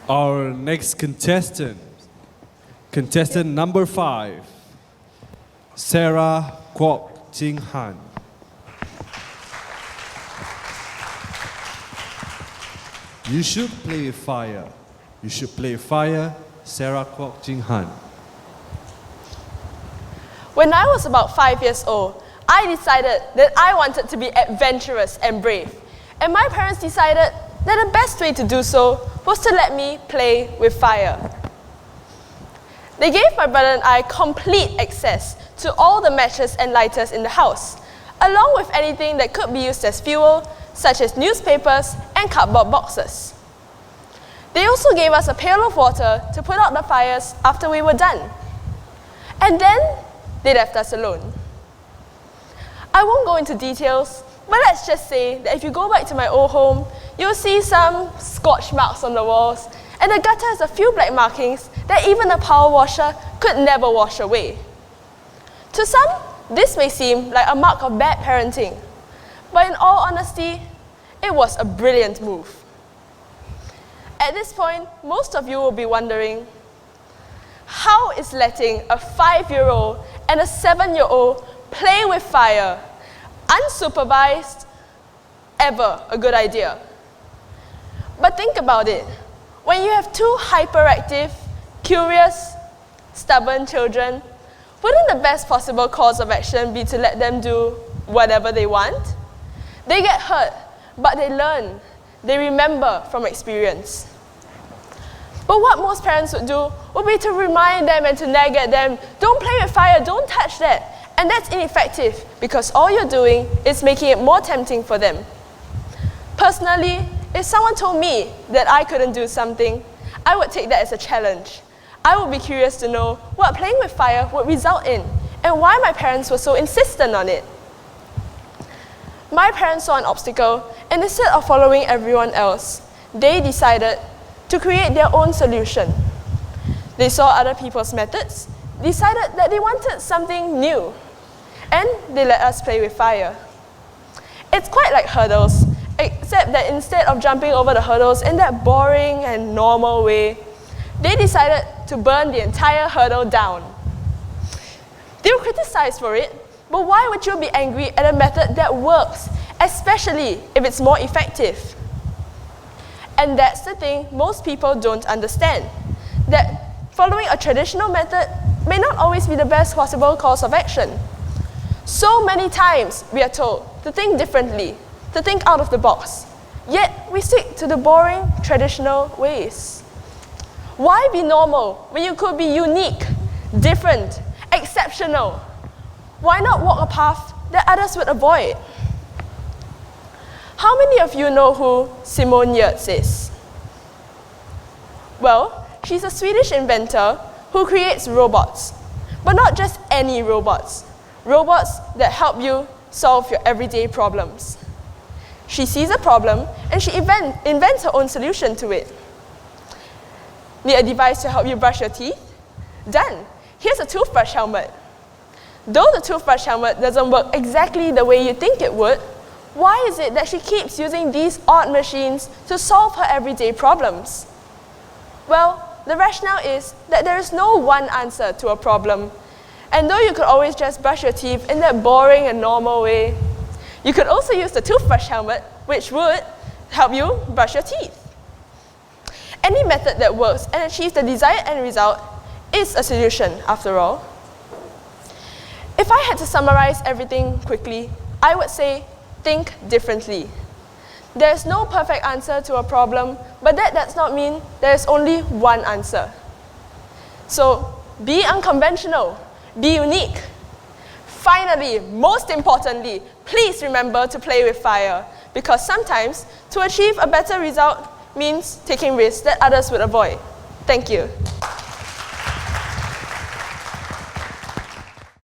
Our next contestant number 5, Sarah Kwok Jing Han. You should play with fire. You should play with fire, Sarah Kwok Jing Han. When I was about 5 years old, I decided that I wanted to be adventurous and brave. And my parents decided that the best way to do so was to let me play with fire. They gave my brother and I complete access to all the matches and lighters in the house, along with anything that could be used as fuel, such as newspapers and cardboard boxes. They also gave us a pail of water to put out the fires after we were done. And then they left us alone. I won't go into details, but let's just say that if you go back to my old home, you'll see some scorch marks on the walls, and the gutter has a few black markings that even a power washer could never wash away. To some, this may seem like a mark of bad parenting, but in all honesty, it was a brilliant move. At this point, most of you will be wondering, how is letting a 5-year-old and a 7-year-old play with fire, unsupervised, ever a good idea? But think about it. When you have 2 hyperactive, curious, stubborn children, wouldn't the best possible course of action be to let them do whatever they want? They get hurt, but they learn. They remember from experience. But what most parents would do would be to remind them and to nag at them, don't play with fire, don't touch that. And that's ineffective because all you're doing is making it more tempting for them. Personally, if someone told me that I couldn't do something, I would take that as a challenge. I would be curious to know what playing with fire would result in and why my parents were so insistent on it. My parents saw an obstacle, and instead of following everyone else, they decided to create their own solution. They saw other people's methods, decided that they wanted something new, and they let us play with fire. It's quite like hurdles, except that instead of jumping over the hurdles in that boring and normal way, they decided to burn the entire hurdle down. They were criticized for it, but why would you be angry at a method that works, especially if it's more effective? And that's the thing most people don't understand, that following a traditional method may not always be the best possible course of action. So many times we are told to think differently, to think out of the box, yet we stick to the boring, traditional ways. Why be normal when you could be unique, different, exceptional? Why not walk a path that others would avoid? How many of you know who Simone Giertz is? Well, she's a Swedish inventor who creates robots, but not just any robots. Robots that help you solve your everyday problems. She sees a problem and she invents her own solution to it. Need a device to help you brush your teeth? Done. Here's a toothbrush helmet. Though the toothbrush helmet doesn't work exactly the way you think it would, why is it that she keeps using these odd machines to solve her everyday problems? Well, the rationale is that there is no one answer to a problem. And though you could always just brush your teeth in that boring and normal way, you could also use the toothbrush helmet, which would help you brush your teeth. Any method that works and achieves the desired end result is a solution, after all. If I had to summarize everything quickly, I would say, think differently. There's no perfect answer to a problem, but that does not mean there's only one answer. So, be unconventional, be unique. Finally, most importantly, please remember to play with fire, because sometimes to achieve a better result means taking risks that others would avoid. Thank you.